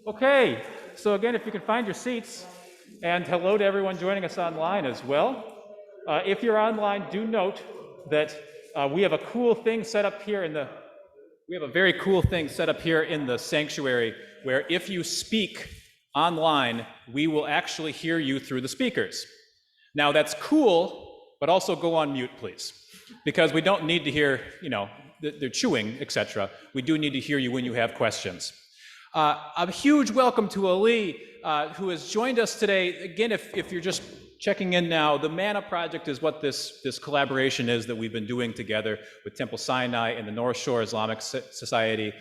Okay, so again, if you can find your seats, and hello to everyone joining us online as well. If you're online, do note that we have a cool thing set up here we have a very cool thing set up here in the sanctuary where if you speak online, we will actually hear you through the speakers. Now that's cool, but also go on mute, please, because we don't need to hear, they're chewing, etc. We do need to hear you when you have questions. A huge welcome to Ali, who has joined us today. Again, if you're just checking in now, the Manna Project is what this collaboration is that we've been doing together with Temple Sinai and the North Shore Islamic Society.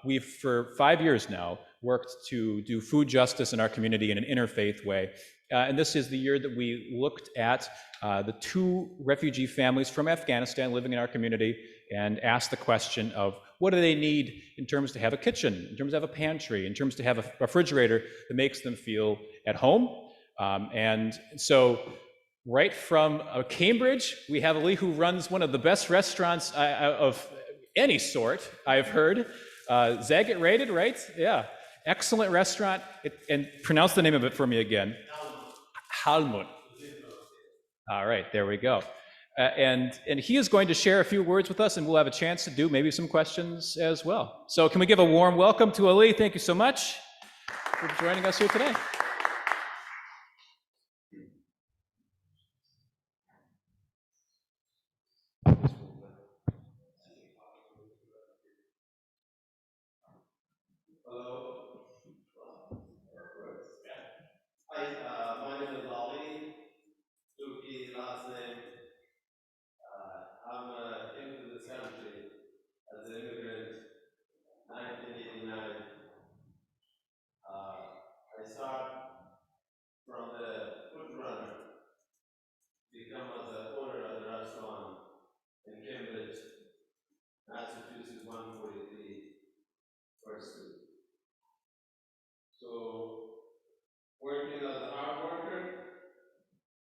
We've, for 5 years now, worked to do food justice in our community in an interfaith way. And this is the year that we looked at the 2 refugee families from Afghanistan living in our community and asked the question of what do they need in terms to have a kitchen, in terms to have a pantry, in terms to have a refrigerator that makes them feel at home. And so right from Cambridge, we have Ali, who runs one of the best restaurants of any sort, I've heard. Zagat rated, right? Yeah. Excellent restaurant. And pronounce the name of it for me again. Halmun. All right, there we go. And he is going to share a few words with us, and we'll have a chance to do maybe some questions as well. So can we give a warm welcome to Ali? Thank you so much for joining us here today. Hello. Hi, my name is Ali. Tuki, last name. I'm into this country as an immigrant, 1989. I start from the food runner, become as the owner of the restaurant in Cambridge, Massachusetts, 143 First Street. So, working as a hard worker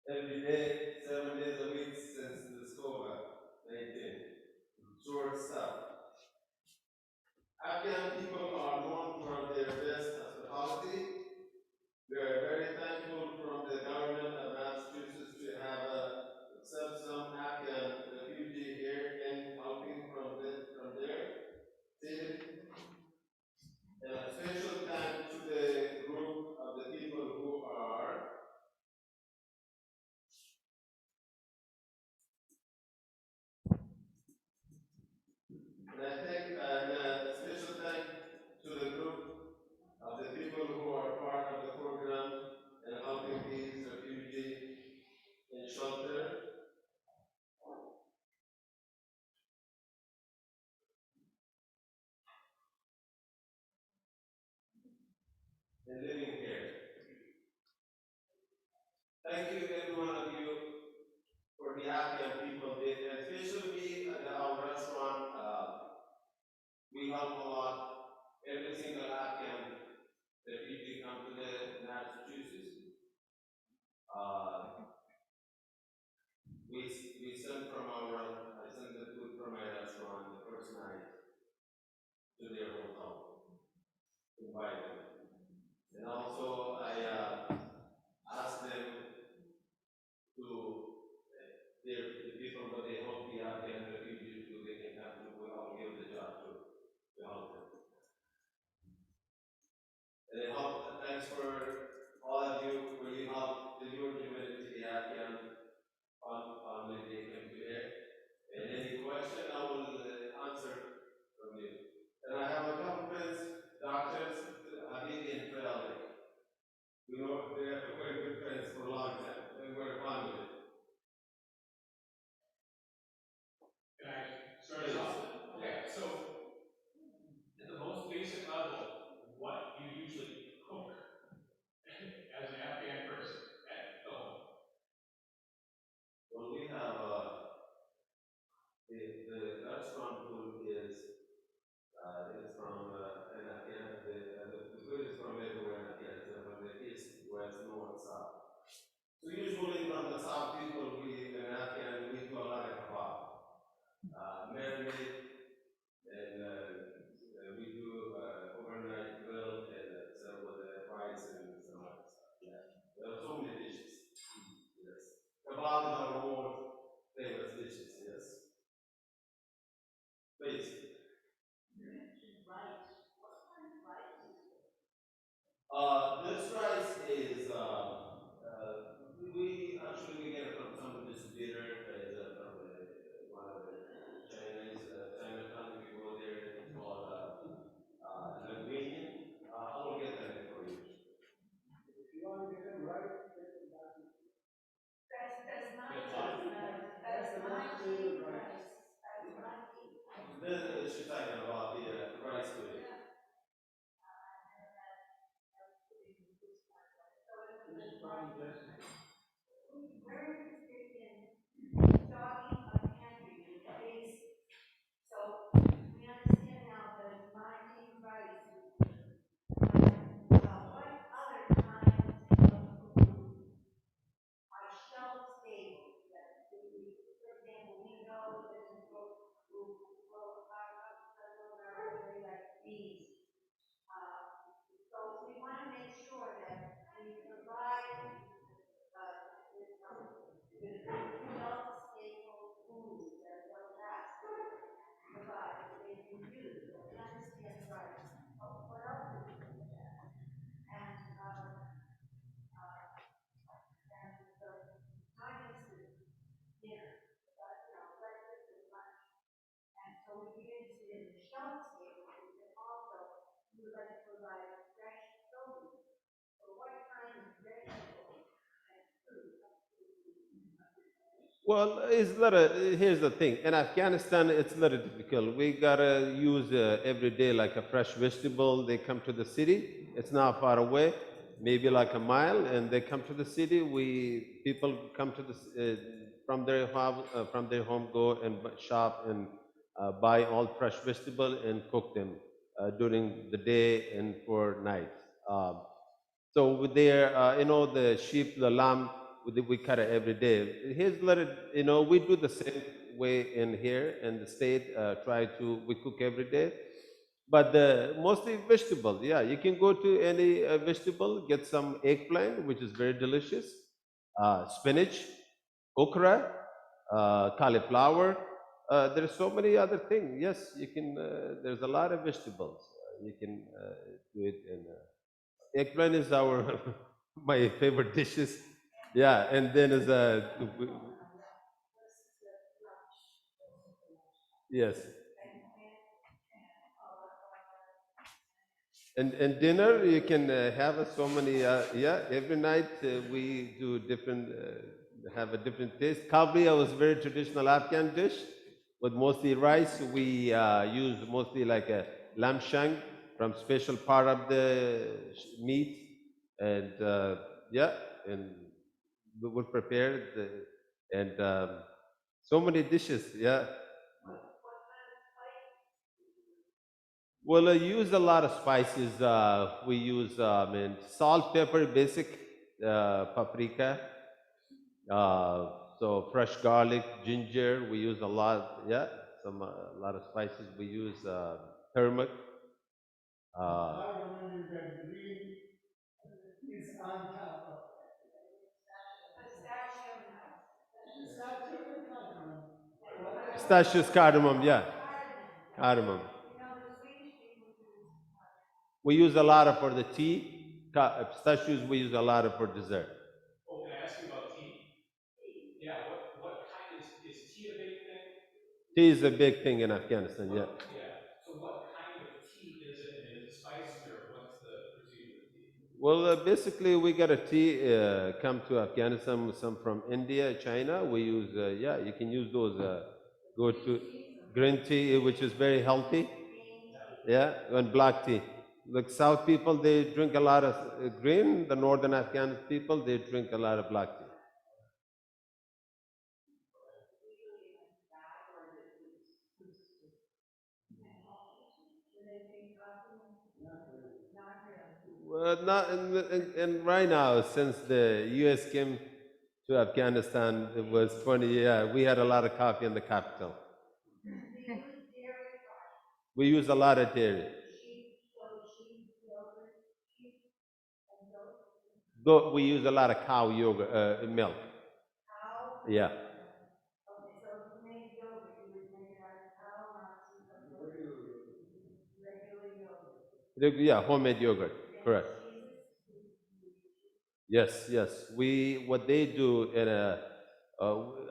every day, 7 days a week since this COVID-19. Short stuff. Afghan people are known for their best hospitality. We are very thankful from the government of Massachusetts to have accept some Afghan refugee here and helping from their city. And a special thanks to the group of the people who are and a special thank to the group of the people who are part of the program and helping these refugees in shelter. And living here. Thank you, every one of you, for the Afghan people, and especially we at our restaurant. We help a lot. Every single Afghan refugee come to the Massachusetts. We send from I send the food from my restaurant the first night to their hotel, invite them. And also I ask them to the people what they hope the Afghan refugees do, they can come to, I'll give the job to help them. And it helped, thanks for all of you, for you help the your community, the Afghan family, they came to here. And any question, I will answer from you. And I have a couple friends, doctors, Habibi and Trelli. We know they are very good friends for a long time, and we're family. Can I start us off? Okay, so at the most basic level, what do you usually cook as an Afghan person at home? Well, we have the restaurant food is from an Afghan. The food is from everywhere in Afghanistan, from the east, west, north, south. So usually from the south people, we in Afghan we do a lot of kebab, marinade, and we do overnight grill and etc. Well, it's a little, here's the thing. In Afghanistan, it's a little difficult. We gotta use every day like a fresh vegetable. They come to the city. It's not far away, maybe like a mile, and they come to the city. People come to the from their home, go and shop and buy all fresh vegetable and cook them during the day and for night. Um, so with their, the sheep, the lamb, we cut it every day. Here's let it, we do the same way in here in the state. We cook every day, but mostly vegetable. Yeah, you can go to any vegetable, get some eggplant, which is very delicious, spinach, okra, cauliflower. There's so many other things. Yes, you can. There's a lot of vegetables. You can do it in. Eggplant is our my favorite dishes. Yeah, and then is a yes. And dinner you can have so many. Yeah, every night we do different. Have a different taste. Kabli was very traditional Afghan dish with mostly rice. We use mostly like a lamb shank from special part of the meat, and yeah, and we would prepare and so many dishes. Yeah. Well, I use a lot of spices. We use salt, pepper, basic, paprika, so fresh garlic, ginger. We use a lot. Yeah, a lot of spices. We use turmeric. Uh, Pistachios, cardamom. Yeah, cardamom. We use a lot of for the tea. Pistachios we use a lot of for dessert. Oh, can I ask you about tea? Yeah, what kind is tea a big thing? Tea is a big thing in Afghanistan, yeah. Yeah. So what kind of tea is it, and is it spiced, or what's the procedure of tea? Well, basically, we got a tea come to Afghanistan, some from India, China. We use, yeah, you can use those. Go to green tea, which is very healthy. Yeah, and black tea. Like South people, they drink a lot of green. The northern Afghan people, they drink a lot of black tea. Well, not and right now, since the U.S. came to Afghanistan, it was 20. Yeah, we had a lot of coffee in the capital. We use a lot of dairy. We use a lot of cow yogurt, milk. Yeah. Yeah, homemade yogurt. Correct. Yes, yes. What they do in a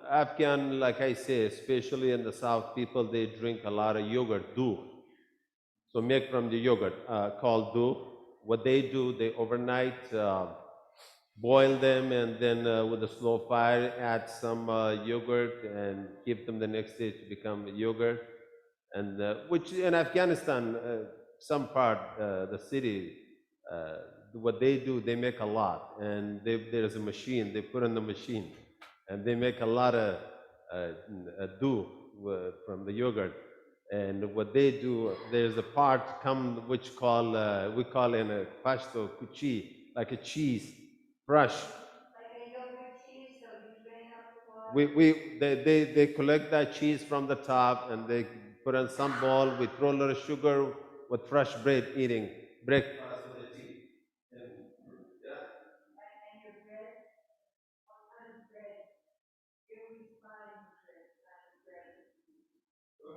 Afghan, like I say, especially in the South, people they drink a lot of yogurt, doogh. So make from the yogurt called doogh. What they do, they overnight boil them, and then with a slow fire add some yogurt and keep them the next day to become yogurt. And which in Afghanistan, some part, the city, uh, what they do, they make a lot, and there's a machine. They put in the machine, and they make a lot of dough from the yogurt. And what they do, there's a part come which we call in a pashto kuchi, like a cheese, fresh. They collect that cheese from the top and they put in some bowl. We throw a little sugar with fresh bread eating breakfast with the tea. And, yeah.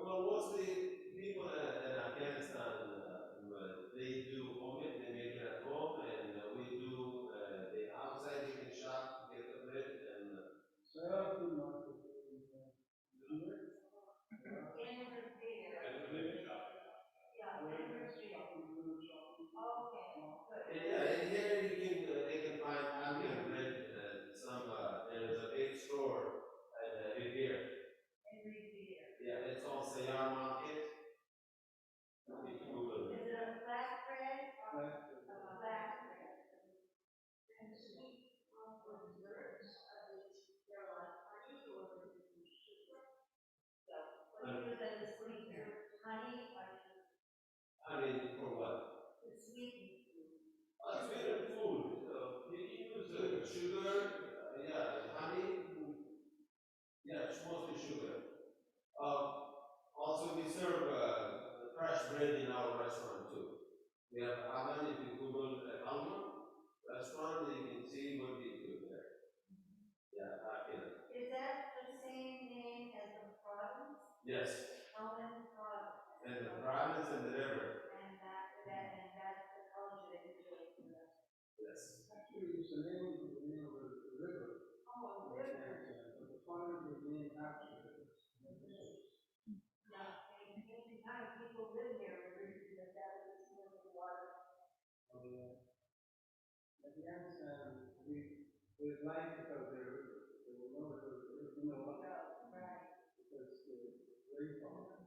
Well, mostly people in Afghanistan, they do homemade, they make it at home, and we do the outside, you can shop, get the bread, and We have Aman. If you Google Alma restaurant, you can see what we do there. Yeah, Is that the same name as the province? Yes. Almond province. And the province and the river. And that's the culture that you take to the. Yes. Actually, it's the name of the river. Oh, a river. But the farm was named after it. Yeah, and ancient times people lived there, because that was the source of water. At the end, there's life because there were no river, there was no water. Right. Because the rainfall and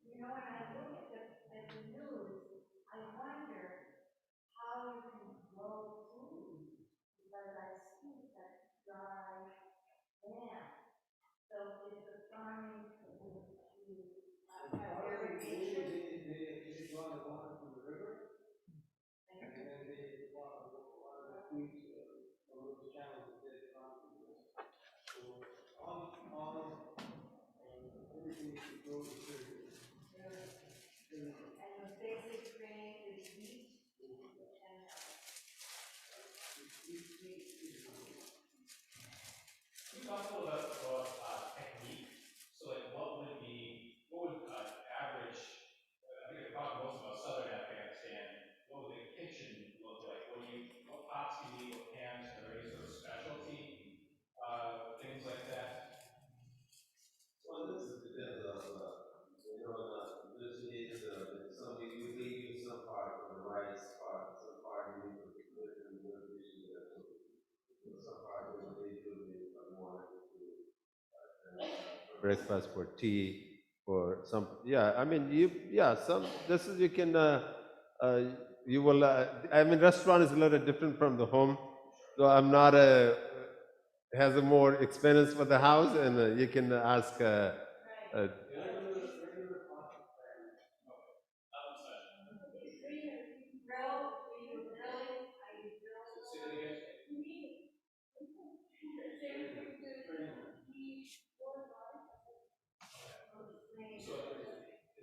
You know, when I look at the news, I wonder how you can grow food, because I see that dry land. So is the farming to have irrigation? they draw the water from the river, and then they water the trees, all those channels that they draw from the river. So everything that grows is irrigated. And the basic grain is wheat and Can you talk a little bit about technique? So, like, what would average? I think we talked most about southern Afghanistan. What would the kitchen look like? What pots do you need? What pans? Are there any sort of specialty things like that? Well, this is depends on this is some we use some part for the rice part, some part we use for different dishes there. So some part they do more breakfast for tea for some I mean some this is you can you will I mean restaurant is a little different from the home, so I'm not a has a more experience for the house, and you can ask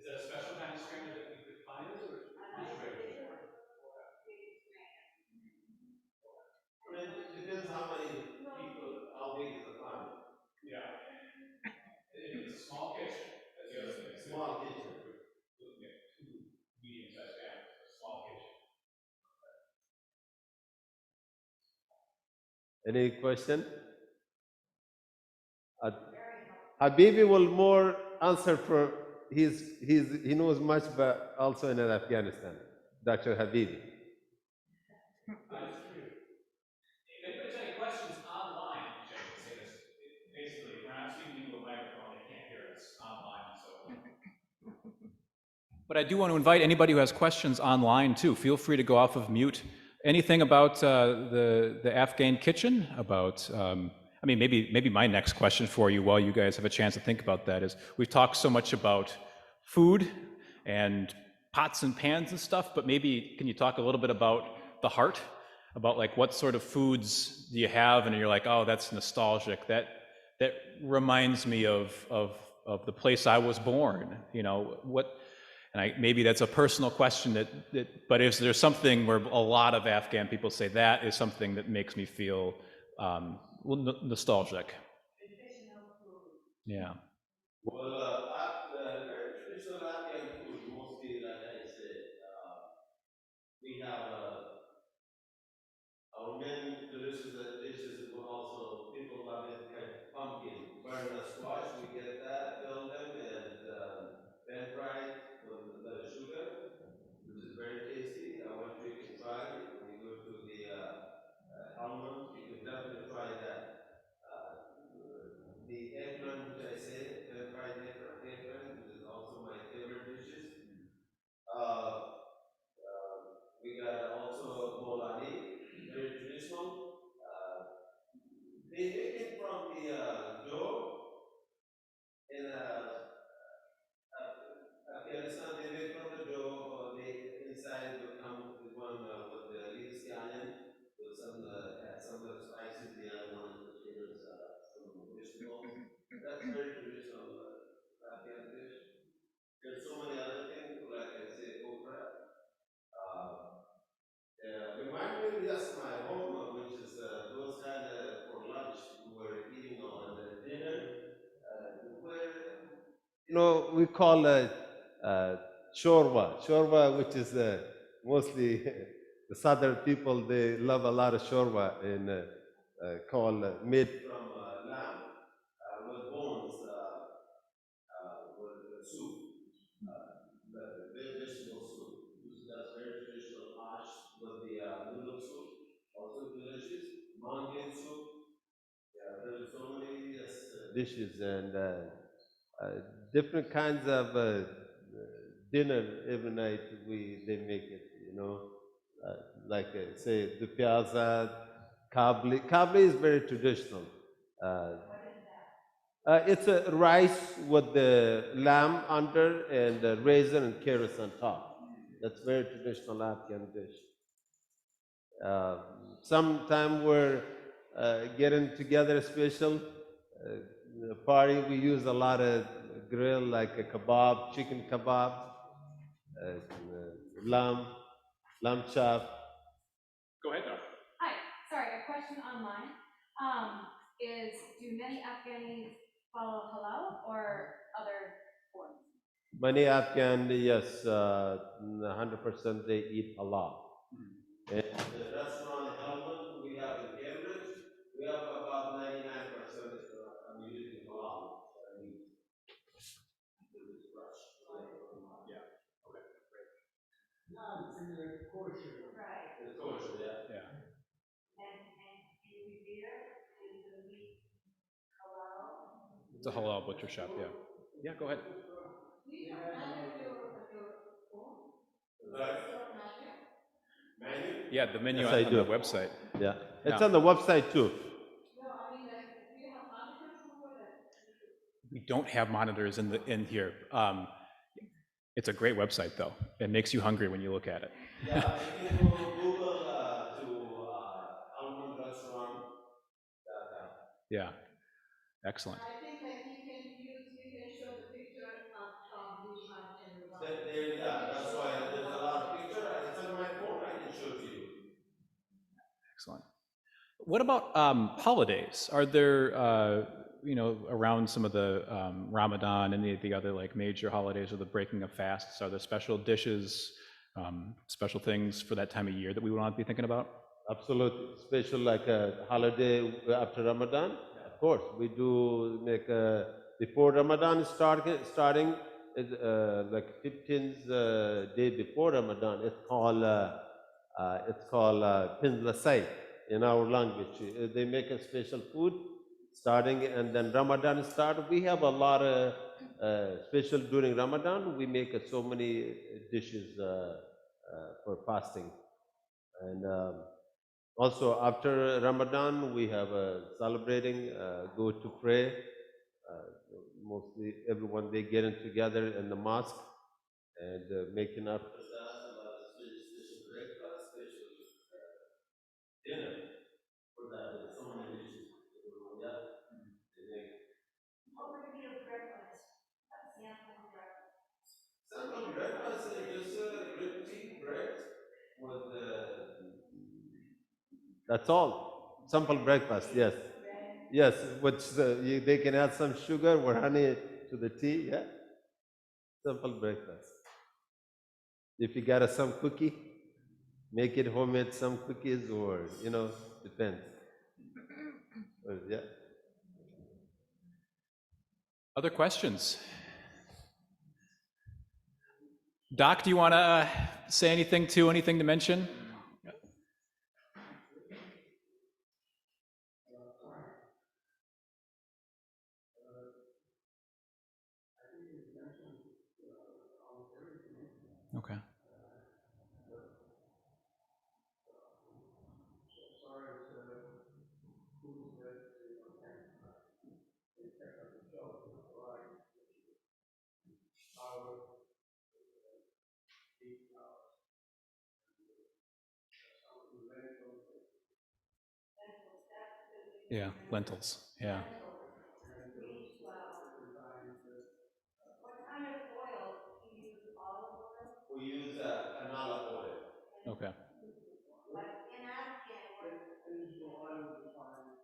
Is that a special kind of strainer that we could find, or is it regular? I mean, it depends how many people, how big is the family. Yeah. If it's a small kitchen, that's the other thing. Small kitchen. Looking at two medium-sized families, a small kitchen. Any question? Habibi will more answer for he knows much, but also in Afghanistan. Dr. Habibi. If anybody's any questions online, which I should say this, basically, if we're not speaking into a microphone, they can't hear us online, so. But I do want to invite anybody who has questions online too. Feel free to go off of mute. Anything about the Afghan kitchen? About I mean, maybe my next question for you, while you guys have a chance to think about that, is we've talked so much about food and pots and pans and stuff, but maybe can you talk a little bit about the heart? About like what sort of foods do you have, and you're like, oh, that's nostalgic. That reminds me of the place I was born. You know what? And maybe that's a personal question but is there something where a lot of Afghan people say that is something that makes me feel nostalgic? Yeah. Well, very traditional Afghan food, mostly, like I said, we have our main dishes will also, people love it, like pumpkin, butternut squash, we get that, fill them, and pan fried with a little sugar, which is very tasty. I want you to try when you go to the almond. You can definitely try that. The eggplant, which I say, pan fried eggplant, which is also my favorite dishes. Uh, we got also bolani, very traditional. They make it from the dough in Afghanistan. They make from the dough, or the inside will come with one with the little scallion, with some add some of the spices. The other one is potatoes, some vegetables. That's very traditional Afghan dish. There's so many other things, like I say, okra. Remind me of just my home, which is those kind of for lunch we were eating on dinner. We call shorba. Shorba, which is mostly the southern people, they love a lot of shorba and called made from lamb with bones, with soup, vegetable soup. That's very traditional ash with the noodle soup, also delicious. Mountain soup. Yeah, there's so many dishes and different kinds of dinner every night. They make it, like say the piazza, kabli. Kabli is very traditional. Uh, it's a rice with the lamb under and raisin and carrots on top. That's very traditional Afghan dish. Uh, Sometime we're getting together special party. We use a lot of grill like a kebab, chicken kebab, lamb, lamb chop. Go ahead, Doc. Hi, sorry, a question online. Do many Afghanis follow halal or other forms? Many Afghan, yes, 100% they eat halal. And the restaurant element we have in Cambridge, we have about 99% I'm using halal. Yeah. Okay. Great. Now, it's in the kosher. Right. It's kosher, yeah. Yeah. And in Revere, is the meat halal? It's a halal butcher shop. Yeah. Yeah. Go ahead. Do you have menu on your phone? Right. Menu? Menu? Yeah, the menu Yes, on I do. the website. Yeah, it's No. on the website too. No, I mean, like, do you have monitors somewhere that? We don't have monitors in here. It's a great website though. It makes you hungry when you look at it. Yeah, if you Google to Almond Restaurant. Yeah. Excellent. I think that you can show the picture of which one can you buy. Yeah, that's why there's a lot of picture. It's on my phone. I can show to you. Excellent. What about holidays? Are there, around some of the Ramadan and any of the other like major holidays or the breaking of fasts, are there special dishes, special things for that time of year that we want to be thinking about? Absolutely. Special like a holiday after Ramadan. Of course, we do make before Ramadan starting is like 15th day before Ramadan. It's called Pinlasai in our language. They make a special food starting and then Ramadan start. We have a lot of special during Ramadan. We make so many dishes for fasting and. Also, after Ramadan, we have celebrating, go to pray. Mostly everyone, they get in together in the mosque and making up special breakfast, special dinner for that. So many dishes. Yeah. What would be your breakfast? A sample breakfast? Simple breakfast is just grilled tea, bread with that's all. Simple breakfast, yes. Yes, which they can add some sugar or honey to the tea, yeah. Simple breakfast. If you got some cookie, make it homemade some cookies or, depends. Yeah. Other questions? Doc, do you want to say anything to mention? Okay. Yeah, lentils. Yeah. What kind of oil use canola oil. Okay. Like in Afghan, what Vegetable oil would be fine.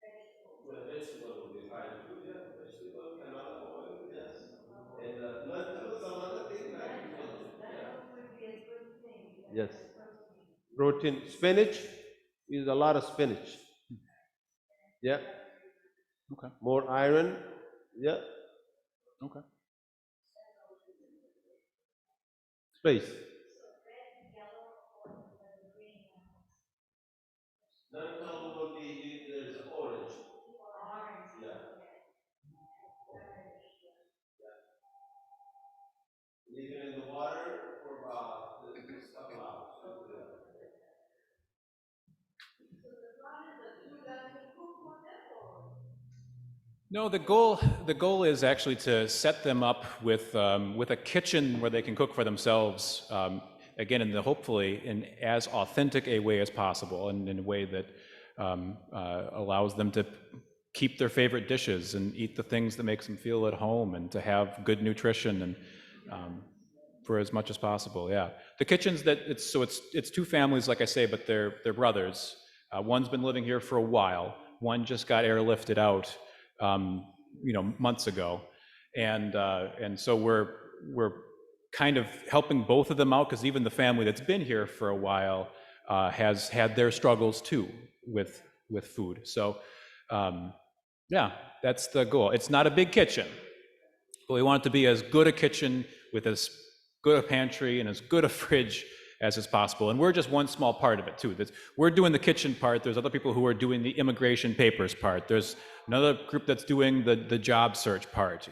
vegetables? Well, vegetable would be fine too, yeah. Vegetable, canola oil, yes. And lentils, some other thing like you mentioned. Yeah. Lentils would be a good thing. because Yes. it's protein. Protein, spinach, use a lot of spinach. Yeah. Okay. More iron. Yeah. Okay. Space. Red, yellow, or the green ones. Lentil will be, there's orange. Orange. Yeah. Leave it in the water for about just a couple hours. So the problem is that you guys can cook for them or? No, the goal is actually to set them up with a kitchen where they can cook for themselves. Again, hopefully in as authentic a way as possible, and in a way that allows them to keep their favorite dishes and eat the things that makes them feel at home, and to have good nutrition and for as much as possible. Yeah, the kitchens that it's two families, like I say, but they're brothers. One's been living here for a while. One just got airlifted out, months ago, and so we're kind of helping both of them out, because even the family that's been here for a while has had their struggles too with food. So yeah, that's the goal. It's not a big kitchen, but we want it to be as good a kitchen with as good a pantry and as good a fridge as is possible. And we're just one small part of it too. We're doing the kitchen part. There's other people who are doing the immigration papers part. There's another group that's doing the job search part,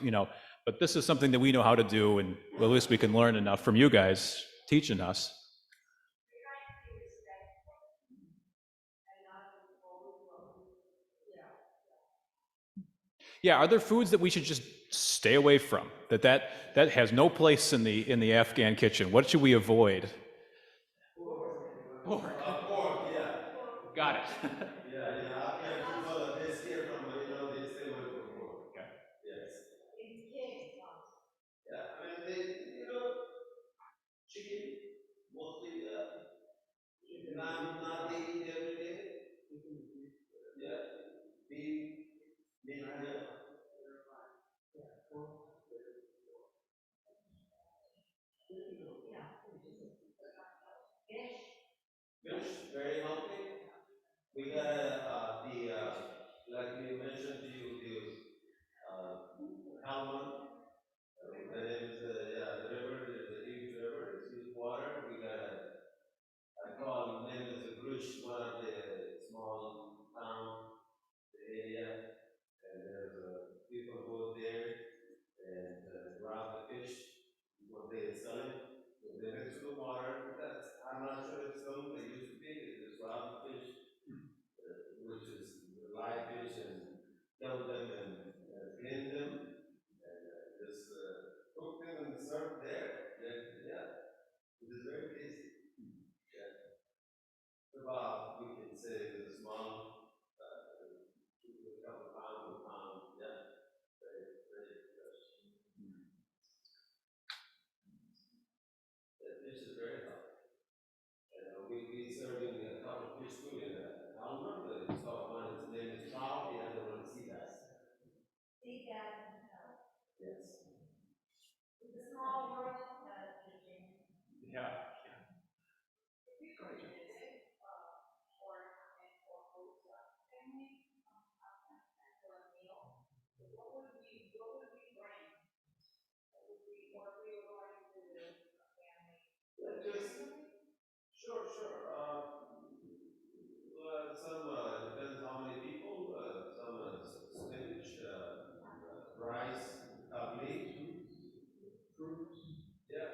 But this is something that we know how to do, and well, at least we can learn enough from you guys teaching us. Yeah, are there foods that we should just stay away from? That has no place in the Afghan kitchen. What should we avoid? Pork. Pork, yeah. Got it. Yeah, Afghan people, they steer from, they stay away from pork. Okay. Yes. In pigs, Yeah, I mean, chicken, mostly, not they eat every day. Yeah, beef, meat, yeah. fish, Fish, very healthy. We got like we mentioned to you, the Helmand, the name is the river, there's a huge river, it's huge water. We got I call the name is the Grush, one of the small town, the area, and there's people go there and grab the fish, what they sell it. So they mix with the water. I'm not sure it's still they used to be. They just grab the fish, which is the live fish, and kill them and clean them, and just cook them and serve there. Yeah, it is very tasty. Yeah. About we can say it's a small, a couple pounds, a pound. Yeah, very fresh. The fish is very healthy. And we serving a couple fish too in Almond. It's called one. Its name is trout. The other one is sea bass. sea gas, and health. Yes. It's a small world, Virginia. Yeah. Yeah, just sure. Some depends how many people. Some spinach, rice, tabli, fruits. Yeah.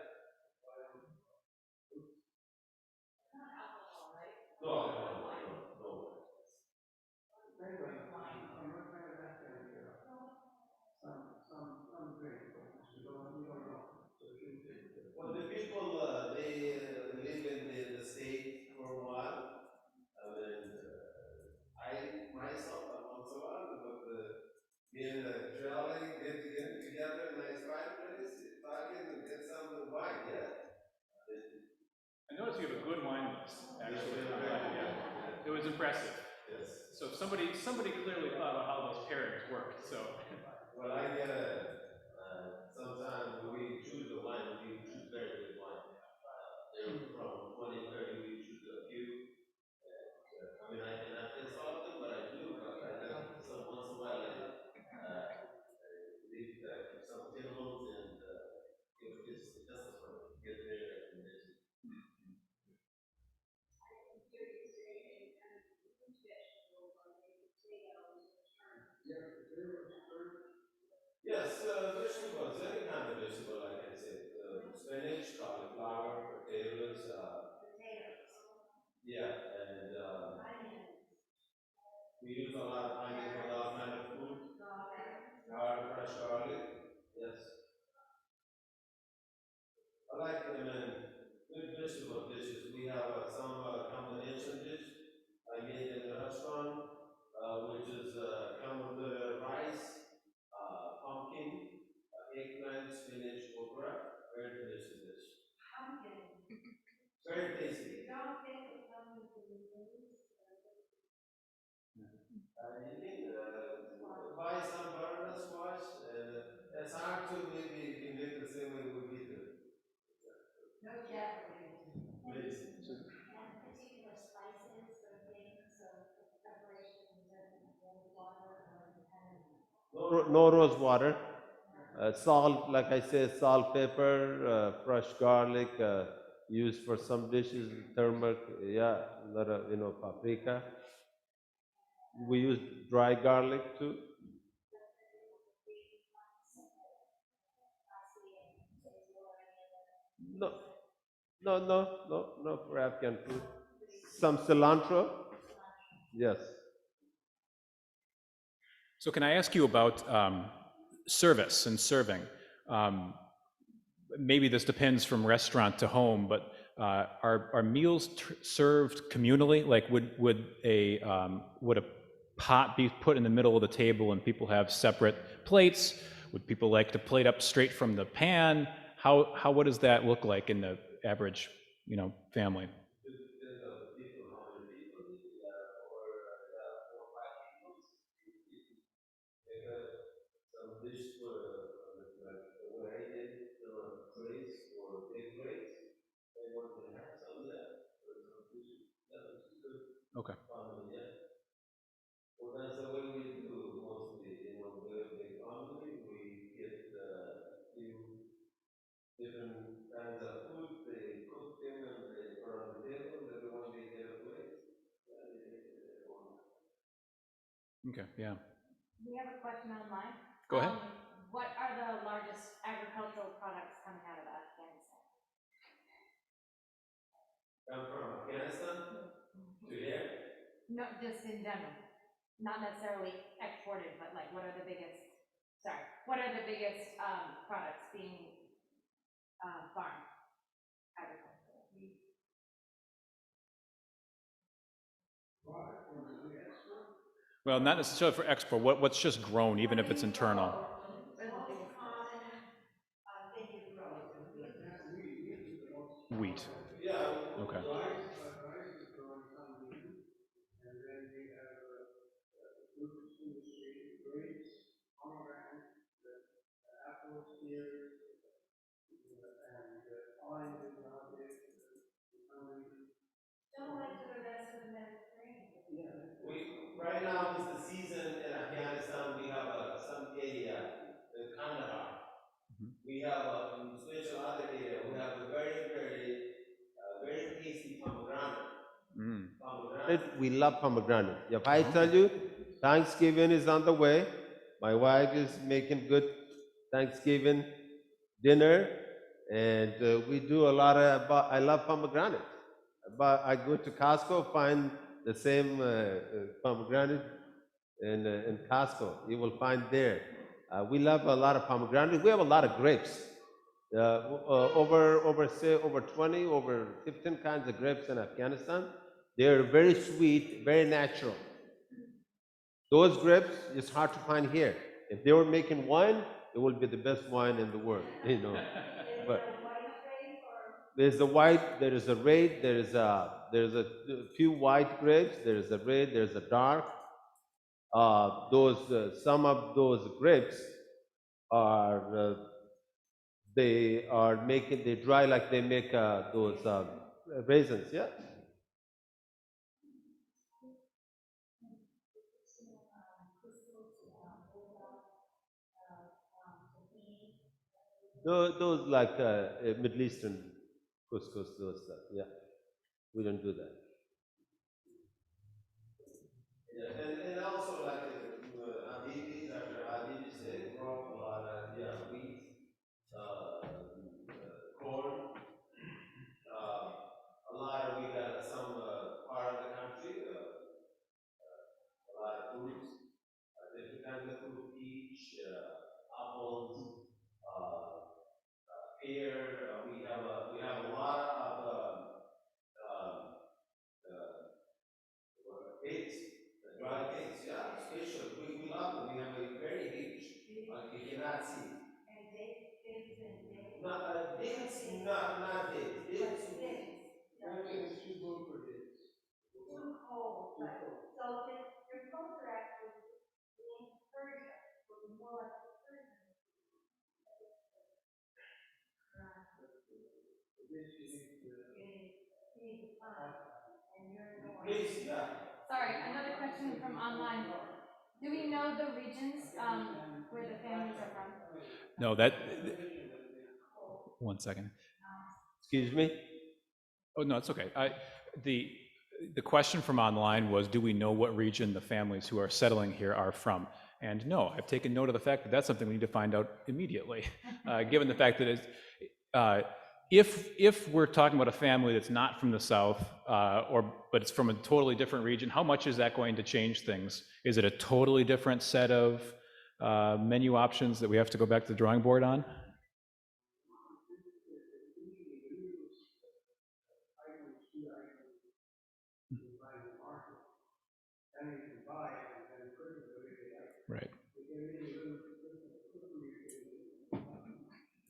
good wine list, actually. Yes, very good. Yeah. It was impressive. Yes. So somebody clearly thought about how those pairings worked, so. Well, I get sometimes when we choose the wine, we choose very good wine. They're from 2030, we choose a few. I mean, I cannot taste all of them, but I do. But I like some once in a while, leave some tables and give just a fun, get their recommendation. Yes, vegetables, any kind of vegetable, like I said, spinach, cauliflower, potatoes, yeah, and we use a lot of onions with all kind of food, fresh garlic, yes. I like them in good vegetable dishes. We have some combination dish I made in the restaurant, which is come with rice, pumpkin, eggplant, spinach, okra. Very delicious dish. Very tasty. You can buy some butternut squash, and it's hard to maybe you can make the same way we did it. No, definitely. Please. And particular spices or things, so preparation is water or No rose water. Salt, like I said, salt, pepper, fresh garlic, used for some dishes, turmeric, yeah, lot of, paprika. We use dry garlic too. No, no for Afghan food. Some cilantro, yes. So can I ask you about service and serving? Um, Maybe this depends from restaurant to home, but are meals served communally? Like would a pot be put in the middle of the table and people have separate plates? Would people like to plate up straight from the pan? What does that look like in the average family? Some dish like the way I did, plates or big plates. They want to have some of that. Or some dish. That was good. Okay. Family, yeah. Well, that's the way we do mostly. The big family, we get few different kinds of food. They cook them and they put on the table. Everyone they get a plate. Yeah, they take it at home. Okay. Yeah. We have a question online. Go ahead. What are the largest agricultural products coming out of Afghanistan? Come from Afghanistan to here. No, just in general. Not necessarily exported, but like what are the biggest products being farmed agriculturally? Well, not necessarily for export. What's just grown, even if it's internal? Wheat. Yeah. Okay. Rice is growing some region, and then we have fruit industry, grapes, pomegranate, apples, pears, and oranges nowadays. don't like to the rest of the Mediterranean. Right now is the season in Afghanistan. We have some area in Kandahar. We have a special other area. We have a very tasty pomegranate. We love pomegranate. If I tell you, Thanksgiving is on the way. My wife is making good Thanksgiving dinner, and we do a lot of. I love pomegranate. But I go to Costco, find the same pomegranate in Costco. You will find there. We love a lot of pomegranate. We have a lot of grapes. Over 20, over 15 kinds of grapes in Afghanistan. They're very sweet, very natural. Those grapes is hard to find here. If they were making wine, it would be the best wine in the world, But There's a white, there is a red, there's a few white grapes, there is a red, there's a dark. Some of those grapes are they dry like they make those raisins, yeah. Those like Middle Eastern couscous, those stuff, yeah. We don't do that. Yeah, and also like Habibis, after Habibis, they grow a lot of wheat, corn, a lot of we got some part of the country, a lot of fruits, different kinds of fruit, peach, apples, pear. We have a lot of dates, dry dates, yeah, special. We love them. We have a very huge, like you cannot see. And dates and dates. Not dates, not dates. Dates. Everything is too cold for dates. Too cold, Too right? cold. So your culture actually being Persian, would be more like the Persian. The dates you need to. You need to find, and you're the one. Dates, yeah. Sorry, another question from online. Do we know the regions where the families are from? No, that. One second. Excuse me? Oh, no, it's okay. The question from online was, do we know what region the families who are settling here are from? And no, I've taken note of the fact that that's something we need to find out immediately, given the fact that if we're talking about a family that's not from the South, but it's from a totally different region, how much is that going to change things? Is it a totally different set of menu options that we have to go back to the drawing board on? Right.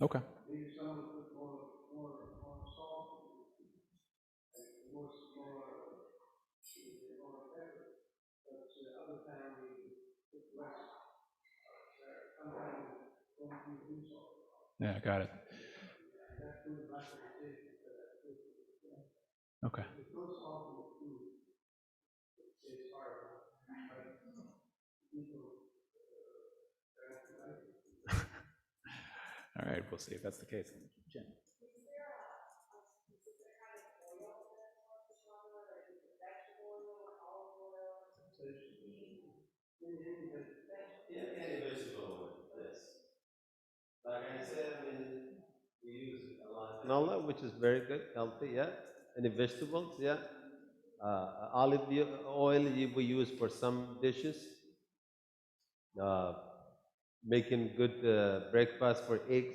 Okay. Maybe someone put more salt, and more pepper, but other families put less. Sometimes don't use salt. Yeah, got it. That's food classification for that food. Okay. There's no salt in the food. It's hard. People All right, we'll see if that's the case. Jen. Is there a specific kind of oil that's on the genre, like is it vegetable oil, olive oil? Any vegetable, yes. Like I said, I mean, we use a lot of canola, which is very good, healthy, yeah. Any vegetables, yeah. Olive oil we use for some dishes. Making good breakfast for eggs,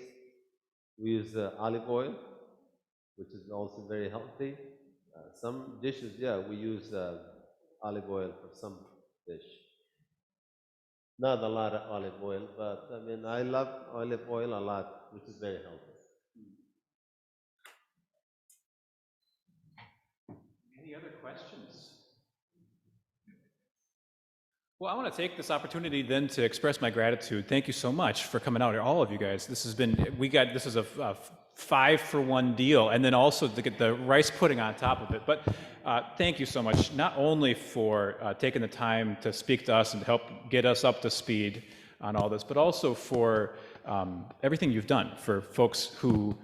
we use olive oil, which is also very healthy. Some dishes, yeah, we use olive oil for some dish. Not a lot of olive oil, but I mean, I love olive oil a lot, which is very healthy. Any other questions? Well, I want to take this opportunity then to express my gratitude. Thank you so much for coming out here, all of you guys. This is a 5-for-1 deal, and then also to get the rice pudding on top of it. But thank you so much, not only for taking the time to speak to us and help get us up to speed on all this, but also for everything you've done for folks who,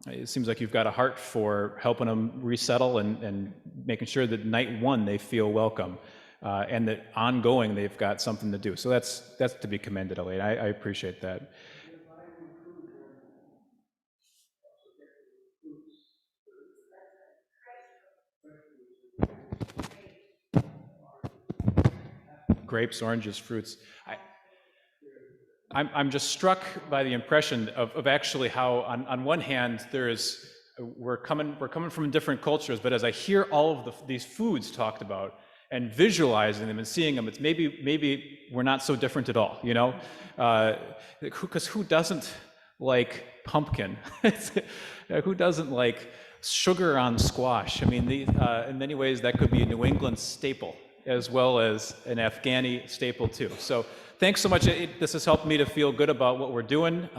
it seems like you've got a heart for helping them resettle and making sure that night one they feel welcome. And that ongoing they've got something to do. So that's to be commended, Elaine. I appreciate that. Grapes, oranges, fruits. I'm just struck by the impression of actually how on one hand we're coming from different cultures, but as I hear all of these foods talked about, and visualizing them and seeing them, it's maybe we're not so different at all, you know? Because who doesn't like pumpkin. Who doesn't like sugar on squash? I mean, in many ways, that could be a New England staple as well as an Afghani staple too. So thanks so much. This has helped me to feel good about what we're doing.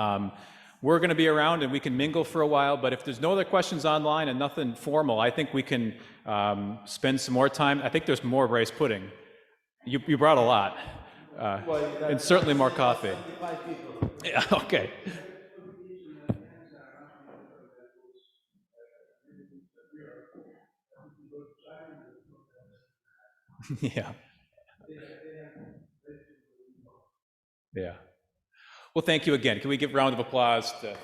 We're going to be around and we can mingle for a while, but if there's no other questions online and nothing formal, I think we can spend some more time. I think there's more rice pudding. You brought a lot. And certainly more coffee. 75 people. Yeah, okay. Yeah. Yeah. Well, thank you again. Can we give a round of applause to...